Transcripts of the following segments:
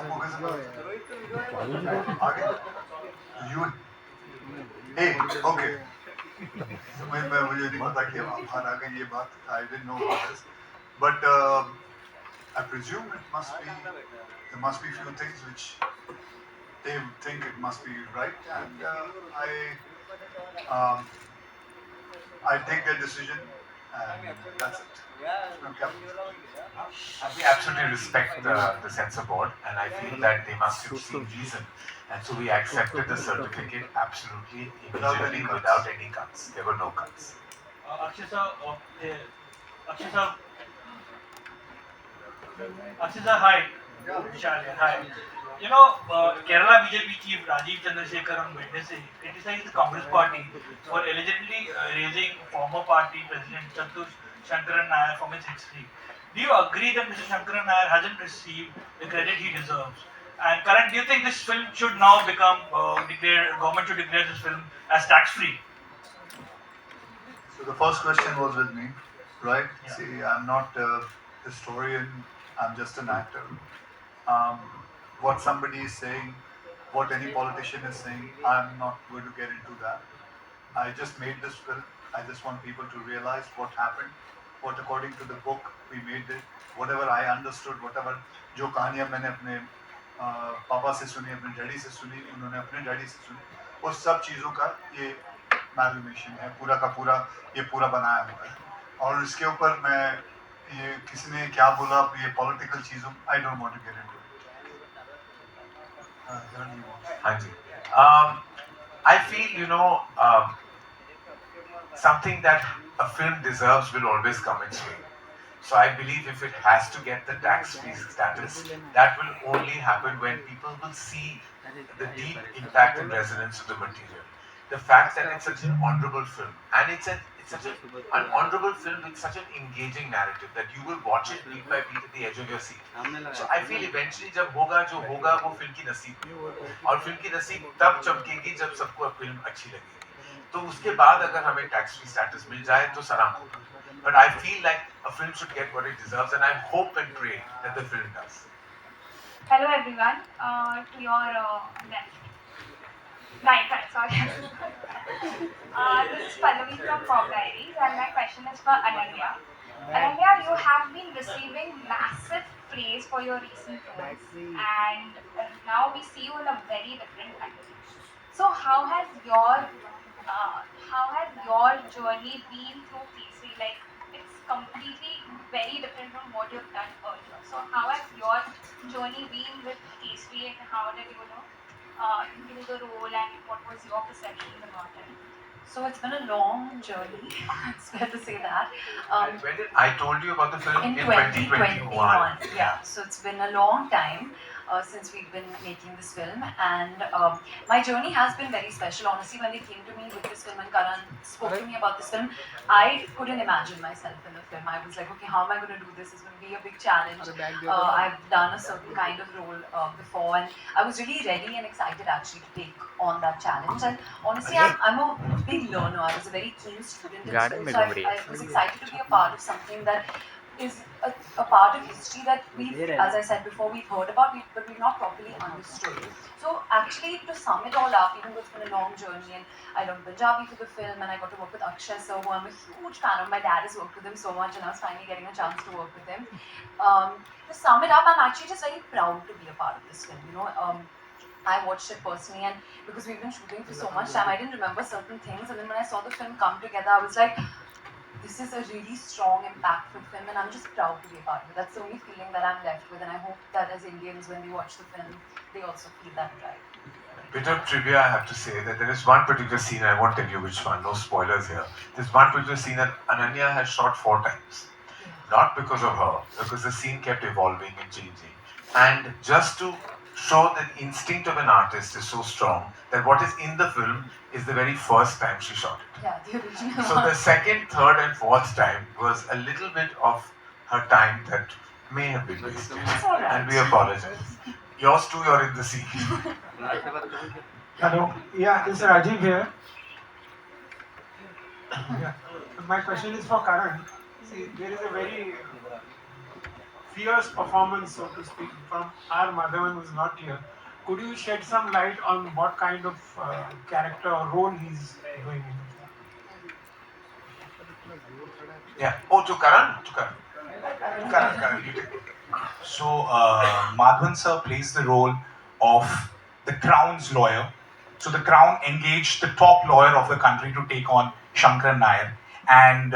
focus on आगे you hey okay मैं मुझे नहीं पता कि बाहर आ गई ये बात I didn't know about this but I presume it must be there must be few things which they think it must be right and um, I take their decision and that's it. Okay. We absolutely respect the censor board, and I feel that they must have seen reason, and so we accepted the certificate absolutely immediately without any cuts. There were no cuts. Akshay sir, Akshay sir, Akshay sir, hi. Vishal here, hi. You know, Kerala BJP chief Rajiv Chandrasekhar on Wednesday criticized the Congress party for allegedly raising former party president Chantur Shankaran Nair from its history. Do you agree that Mr. Shankaran Nair hasn't received the credit he deserves? And Karan, do you think this film should now become government should declare this film as tax-free? So the first question was with me, right? Yeah. See, I'm not a historian. I'm just an actor. What somebody is saying, what any politician is saying, I'm not going to get into that. I just made this film. I just want people to realize what happened, what according to the book we made it, whatever I understood, whatever जो कहानियाँ मैंने अपने पापा से सुनी, अपने daddy से सुनी, उन्होंने अपने डैडी से सुनी, वो सब चीज़ों का ये मैगमेशन है, पूरा का पूरा ये पूरा बनाया हुआ है. और इसके ऊपर मैं ये किसी ने क्या बोला ये पॉलिटिकल चीज़ों I don't want to get into it. हाँ जी. I feel something that a film deserves will always come its way. So I believe if it has to get the tax-free status, that will only happen when people will see the deep impact and resonance of the material. The fact that it's such an honorable film, and it's such an honorable film with such an engaging narrative that you will watch it beat by beat at the edge of your seat. So I feel eventually जब होगा जो होगा वो film की नसीब होगी, और film की नसीब तब चमकेगी जब सबको फिल्म अच्छी लगेगी. तो उसके बाद अगर हमें टैक्स फ्री स्टेटस मिल जाए तो सलाम होगा. But I feel like a film should get what it deserves, and I hope and pray that the film does. Hello everyone, to your left. Right, sorry. This is Pallavi from Fog Diaries and my question is for Ananya. Ananya, you have been receiving massive praise for your recent films and now we see you in a very different country. So how has your journey been through Kesari? Like, it's completely very different from what you've done earlier. So how has your journey been with Kesari and how did you do the role and what was your perception about it? So it's been a long journey. It's fair to say that. When did I told you about the film In 2021? Yeah. So it's been a long time since we've been making this film, and my journey has been very special. Honestly, when they came to me with this film and Karan spoke to me about this film, I couldn't imagine myself in the film. I was like, okay, how am I going to do this? It's going to be a big challenge. I've done a certain kind of role before, and I was really ready and excited actually to take on that challenge. And honestly, I'm a big learner. I was a very keen student in school, so I was excited to be a part of something that is a part of history that we've, as I said before, we've heard about, but we've not properly understood. So actually, to sum it all up, even though it's been a long journey, and I learned Punjabi for the film, and I got to work with Akshay sir, who I'm a huge fan of. My dad has worked with him so much, and I was finally getting a chance to work with him. To sum it up, I'm actually just very proud to be a part of this film. I watched it personally, and because we've been shooting for so much time, I didn't remember certain things, and then when I saw the film come together, I was like, this is a really strong, impactful film, and I'm just proud to be a part of it. That's the only feeling that I'm left with, and I hope that as Indians, when they watch the film, they also feel that pride. Bit of trivia, I have to say that there is one particular scene, I won't tell you which one, no spoilers here. There's one particular scene that Ananya has shot 4 times. Not because of her, because the scene kept evolving and changing. And just to show that instinct of an artist is so strong that what is in the film is the very first time she shot it. Yeah, the original. So the second, third and fourth time was a little bit of her time that may have been wasted. Right. And we apologize. Yours too, you're in the scene. Hello, yeah, this is Rajiv here. Yeah. My question is for Karan. See, there is a very fierce performance, so to speak, from R. Madhavan, who's not here. Could you shed some light on what kind of character or role he's doing in it? Yeah. Oh, to Karan? To Karan. Karan, you take it. So, Madhavan sir plays the role of the Crown's lawyer. So, the Crown engaged the top lawyer of the country to take on Shankar Nair, and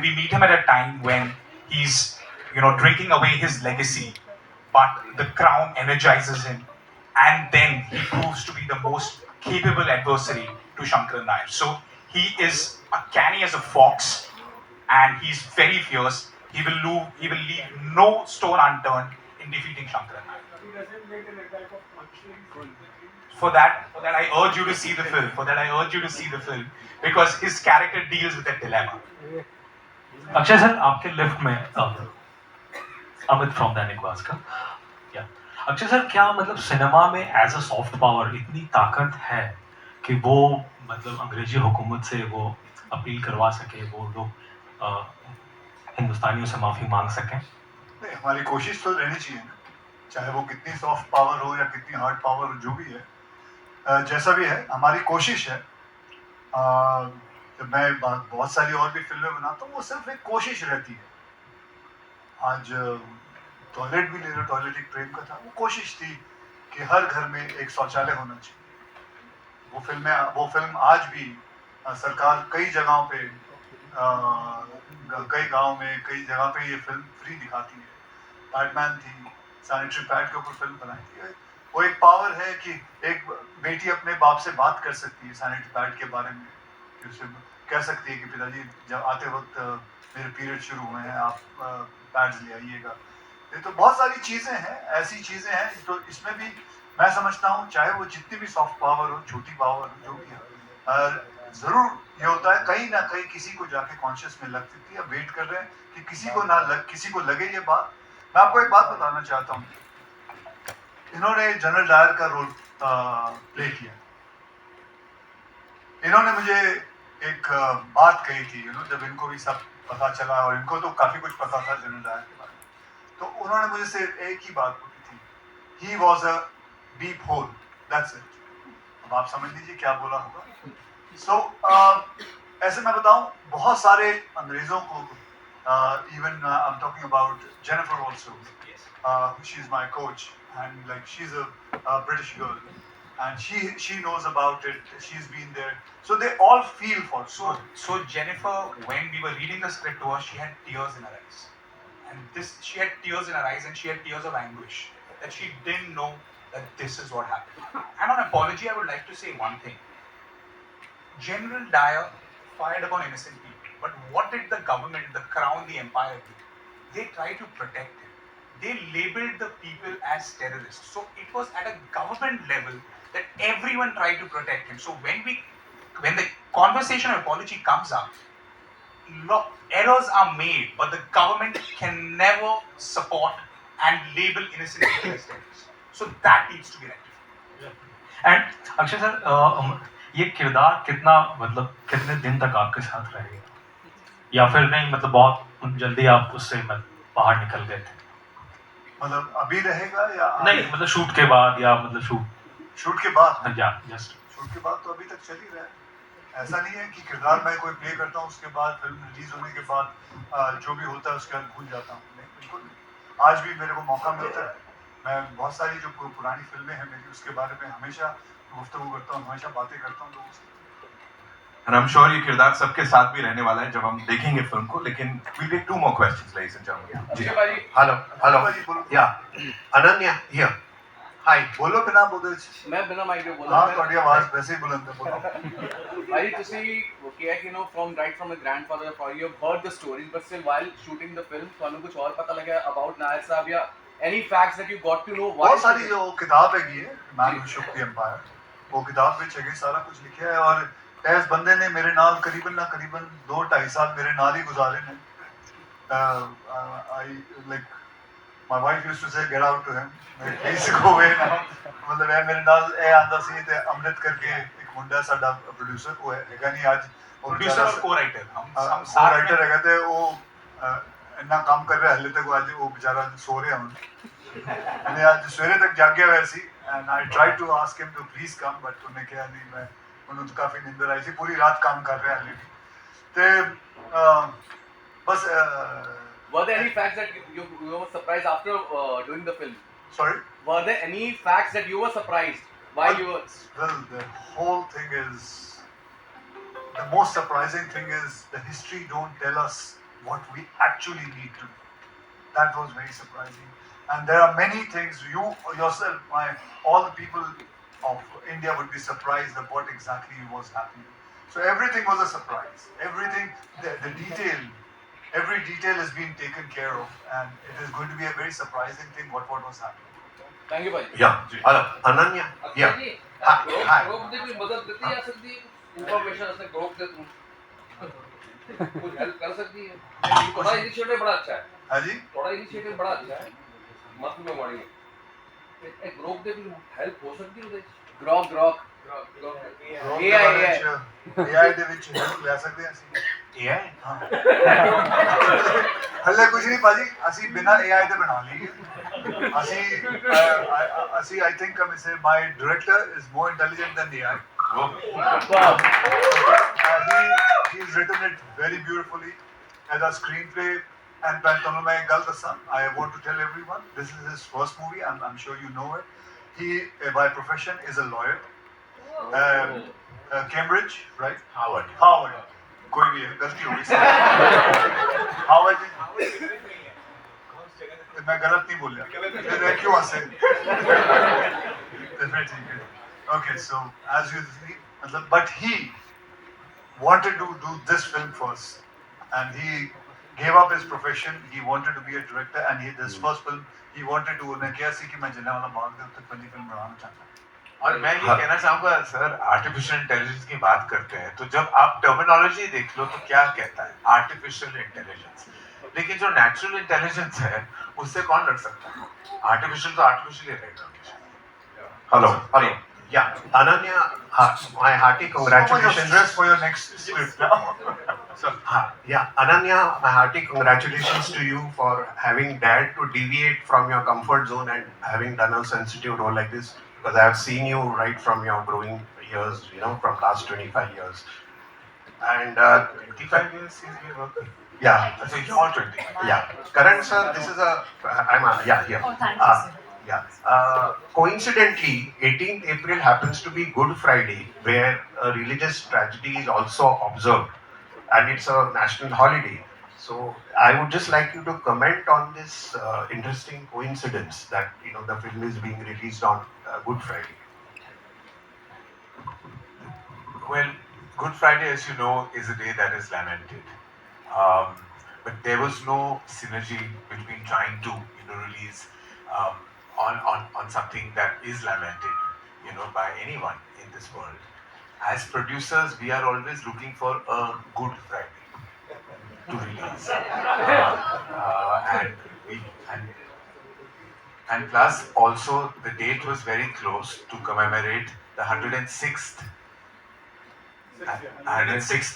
we meet him at a time when he's drinking away his legacy, but the Crown energizes him, and then he proves to be the most capable adversary to Shankar Nair. So, he is canny as a fox, and he's very fierce. He will leave no stone unturned in defeating Shankar Nair. He doesn't make an attack of punchline. For that, I urge you to see the film. Because his character deals with that dilemma. Akshay sir, आपके left में Amit from Dainik Bhaskar. या Akshay sir, क्या मतलब cinema में as a soft power इतनी ताकत है कि वो मतलब अंग्रेजी हुकूमत से वो अपील करवा सके, वो लोग हिंदुस्तानियों से माफी मांग सकें? नहीं, हमारी कोशिश तो रहनी चाहिए ना, चाहे वो कितनी सॉफ्ट पावर हो या कितनी हार्ड पावर हो, जो भी है, जैसा भी है, हमारी कोशिश है। जब मैं बहुत सारी और भी फिल्में बनाता हूँ, वो सिर्फ एक कोशिश रहती है। आज टॉयलेट भी ले लो, टॉयलेट एक प्रेम का था, वो कोशिश थी कि हर घर में एक शौचालय होना चाहिए। वो फिल्म आज भी सरकार कई जगहों पे, कई गांव में, कई जगह पे ये फिल्म फ्री दिखाती है। पैडमैन थी, सैनिटरी पैड के ऊपर फिल्म बनाई थी। वो एक पावर है कि एक बेटी अपने बाप से बात कर सकती है सैनिटरी पैड के बारे में, कि उसे कह सकती है कि पिताजी जब आते वक्त मेरे पीरियड शुरू हुए हैं, आप पैड्स ले आइएगा। ये तो बहुत सारी चीज़ें हैं, ऐसी चीज़ें हैं। तो इसमें भी मैं समझता हूँ, चाहे वो जितनी भी सॉफ्ट पावर हो, छोटी पावर हो, जो भी है, ज़रूर ये होता है कहीं ना कहीं किसी को जाके कॉन्शियस में लग सकती है। वेट कर रहे हैं कि किसी को लगे ये बात। मैं आपको एक बात बताना चाहता हूँ, इन्होंने जनरल डायर का रोल प्ले किया। इन्होंने मुझे एक बात कही थी, जब इनको भी सब पता चला, और इनको तो काफ़ी कुछ पता था जनरल डायर के बारे में, तो उन्होंने मुझे सिर्फ एक ही बात बोली थी, he was a beep hole, that's it. अब आप समझ लीजिए क्या बोला होगा। ऐसे मैं बताऊं, बहुत सारे अंग्रेज़ों को, even I am talking about Jennifer also, she is my coach, and like she's a British girl, and she knows about it. She's been there, so they all feel for it. So Jennifer, when we were reading the script to her, she had tears in her eyes, and she had tears in her eyes, and she had tears of anguish that she didn't know that this is what happened. And on apology, I would like to say one thing: General Dyer fired upon innocent people, but what did the government, the crown, the empire do? They tried to protect him. They labeled the people as terrorists. So it was at a government level that everyone tried to protect him. So when the conversation of apology comes up, errors are made, but the government can never support and label innocent people as terrorists. So that needs to be rectified. And Akshay sir, ये किरदार कितने दिन तक आपके साथ रहेगा, या फिर नहीं, मतलब बहुत जल्दी आप उससे बाहर निकल गए थे? मतलब अभी रहेगा या नहीं, मतलब शूट के बाद, या मतलब शूट के बाद, या जस्ट शूट के बाद तो अभी तक चल ही रहा है। ऐसा नहीं है कि किरदार मैं कोई प्ले करता हूँ, उसके बाद फिल्म रिलीज होने के बाद जो भी होता है उसके बाद भूल जाता हूँ। नहीं, बिल्कुल नहीं। आज भी मेरे को मौका मिलता है, मैं बहुत सारी जो पुरानी फिल्में हैं मेरी, उसके बारे में हमेशा गुफ्तगू करता हूँ, हमेशा बातें करता हूँ लोगों से। And I'm sure ये किरदार सबके साथ भी रहने वाला है जब हम देखेंगे फिल्म को। लेकिन we'll take 2 more questions, ladies and gentlemen. जी, hello, Yeah. Ananya here. Hi. बोलो बिना बोले। मैं बिना माइक के बोला। हाँ, तुम्हारी आवाज वैसे ही बुलंद है, बोलो। भाई ਤੁਸੀਂ ਕਿਹਾ ਕਿ from the grandfather for you have heard the stories, but still while shooting the film ਤੁਹਾਨੂੰ कुछ और पता लगा about नायर साहब, या any facts that you got to know? बहुत सारी जो किताब है, man who shook the empire, वो किताब में जगह सारा कुछ लिखा है। और इस बंदे ने मेरे नाल करीबन 2-2.5 साल मेरे नाल ही गुजारे ने। I like my wife used to say get out to him, please go away now. मतलब है मेरे नाल ए आंदा सी ते अमृत करके एक मुंडा साडा प्रोड्यूसर को है नहीं आज, प्रोड्यूसर और को-राइटर, हम सारे राइटर है, वो ਇੰਨਾ ਕੰਮ ਕਰ ਰਿਹਾ ਹਲੇ ਤੱਕ ਅੱਜ ਉਹ ਵਿਚਾਰਾ ਸੋ ਰਿਹਾ ਹੁਣ मैंने आज सवेरे तक जाग गया वैसे and I tried to ask him to please come but उन्हें कहा नहीं मैं उन्होंने तो काफ़ी नींदर आई थी पूरी रात काम कर रहे हैं हले भी ते बस Were there any facts that you were surprised after doing the film? Sorry Were there any facts that you were surprised while you were? well the whole thing is the most surprising thing is the history don't tell us what we actually need to do. That was very surprising. And there are many things you yourself, all the people of India would be surprised at what exactly was happening. So everything was a surprise. Everything, the detail, every detail is being taken care of, and it is going to be a very surprising thing what was happening. Thank you, bhai. Yeah. Hello, Ananya. Yeah. Hi. Group ਦੀ ਕੋਈ ਮਦਦ ਦਿੱਤੀ ਜਾ ਸਕਦੀ ਹੈ information ਅਸੇ group ਦੇ through ਕੁਝ help ਕਰ ਸਕਦੀ ਹੈ ਤੁਹਾਡਾ ਇਨੀਸ਼ੀਏਟਿਵ ਬੜਾ ਅੱਛਾ ਹੈ हाँ जी ਤੁਹਾਡਾ ਇਨੀਸ਼ੀਏਟਿਵ ਬੜਾ ਅੱਛਾ ਹੈ ਮਤ ਨੂੰ ਮਾਰੀ ਇਹ ਗਰੁੱਪ ਦੇ ਵੀ ਹੈਲਪ ਹੋ ਸਕਦੀ ਉਹਦੇ Grok. AI ਦੇ ਵਿੱਚ help ਲੈ ਸਕਦੇ ਹਾਂ ਅਸੀਂ AI? ਹਾਂ ਹੱਲੇ ਕੁਝ ਨਹੀਂ ਭਾਜੀ ਅਸੀਂ ਬਿਨਾਂ AI ਦੇ ਬਣਾ ਲਈਏ ਅਸੀਂ I think my director is more intelligent than AI. He's written it very beautifully as a screenplay. And मैं एक गल दसा I want to tell everyone this is his first movie. I'm sure you know it. He by profession is a lawyer. Cambridge, right? Harvard. कोई भी है गलती हो गई Harvard. मैं गलत नहीं बोलिया मैं क्यों हंसे okay so as you see मतलब but he wanted to do this film first and he gave up his profession. He wanted to be a director and this first film he wanted to उन्हें क्या सी कि मैं जलियांवाला बाग के उत्ते पहली film बनाना चाहता हूँ और मैं ये कहना चाहूंगा सर आर्टिफिशियल इंटेलिजेंस की बात करते हैं तो जब आप टर्मिनोलॉजी देख लो तो क्या कहता है आर्टिफिशियल इंटेलिजेंस लेकिन जो नेचुरल इंटेलिजेंस है उससे कौन लड़ सकता है आर्टिफिशियल तो आर्टिफिशियल ही रहेगा Hello. Yeah. Ananya, my hearty so much of congratulations. stress for your next script now So, yeah, Ananya, my hearty congratulations to you for having dared to deviate from your comfort zone and having done a sensitive role like this. Because I have seen you right from your growing years, from last 25 years. And 25 years he's been working. yeah, So you're 20. yeah. Karan sir, this is here. Oh, thank you, sir. Yeah. Coincidentally, 18th April happens to be Good Friday, where a religious tragedy is also observed, and it's a national holiday. So I would just like you to comment on this interesting coincidence that the film is being released on Good Friday. Well, Good Friday, as you know, is a day that is lamented. But there was no synergy between trying to, release on something that is lamented, by anyone in this world. As producers, we are always looking for a Good Friday to release, and plus also the date was very close to commemorate the 106th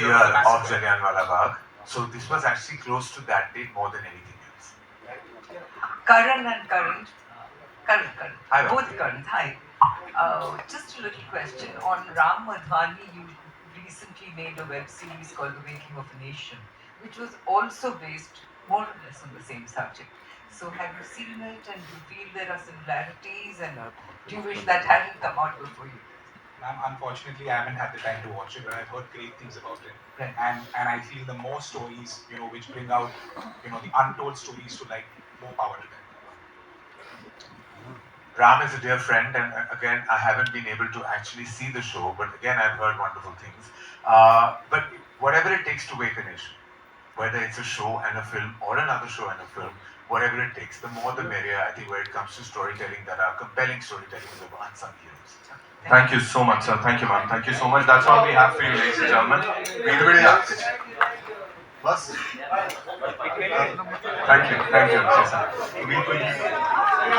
year of Jallianwala Bagh. So this was actually close to that date more than anything else. Karan and Karan. Karan. Hi, Ram. Both Karans. Hi. Just a little question. On Ram Madhwani, you recently made a web series called The Making of a Nation, which was also based more or less on the same subject. So have you seen it and do you feel there are similarities and do you wish that hadn't come out before you? Unfortunately, I haven't had the time to watch it, but I've heard great things about it. Right. And I feel the more stories, which bring out, the untold stories to light, more power to them. Ram is a dear friend, and again, I haven't been able to actually see the show, but again, I've heard wonderful things. But whatever it takes to wake a nation, whether it's a show and a film or another show and a film, whatever it takes, the more the merrier, I think, when it comes to storytelling that are compelling storytelling of unsung heroes. Thank you so much, sir. Thank you, man. Thank you so much. That's all we have for you, ladies and gentlemen. बस Thank you. Thank you, sir.